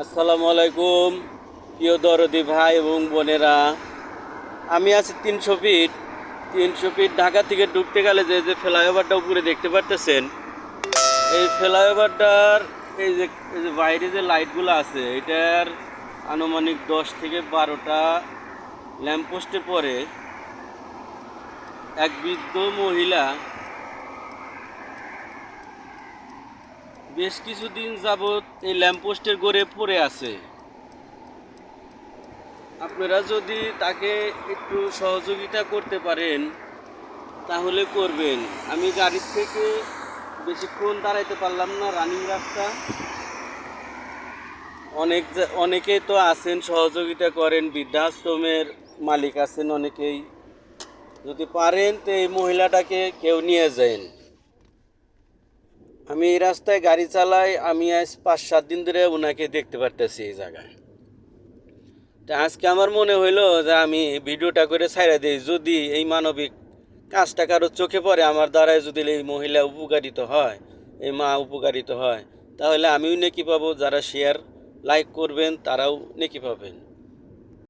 আসসালামু আলাইকুম প্রিয় দরদি ভাই এবং বোনেরা। আমি আছি 300 ফিট ঢাকা থেকে ঢুকতে গেলে যে ফ্লাইওভারটা উপরে দেখতে পারতেছেন, এই ফ্লাইওভারটার এই যে বাইরে যে লাইটগুলো আছে এটার আনুমানিক 10 থেকে 12টা ল্যাম্পপোস্টের পরে এক বৃদ্ধ মহিলা বেশ কিছুদিন যাবৎ এই ল্যাম্পপোস্টের গড়ে পড়ে আছে। আপনারা যদি তাকে একটু সহযোগিতা করতে পারেন তাহলে করবেন। আমি গাড়ির থেকে বেশিক্ষণ দাঁড়াইতে পারলাম না, রানিং রাস্তা। অনেকেই তো আছেন সহযোগিতা করেন, বৃদ্ধাশ্রমের মালিক আছেন অনেকেই। যদি পারেন তো এই মহিলাটাকে কেউ নিয়ে যান। আমি এই রাস্তায় গাড়ি চালাই, আমি আজ 5-7 দিন ধরে ওনাকে দেখতে পারতেছি এই জায়গায়। তা আজকে আমার মনে হইলো যে আমি ভিডিওটা করে ছাইড়া দিই, যদি এই মানবিক কাজটা কারো চোখে পড়ে আমার দ্বারাই যদি এই মহিলা উপকারিত হয়, এই মা উপকারিত হয়, তাহলে আমিও নেকি পাবো, যারা শেয়ার লাইক করবেন তারাও নেকি পাবেন।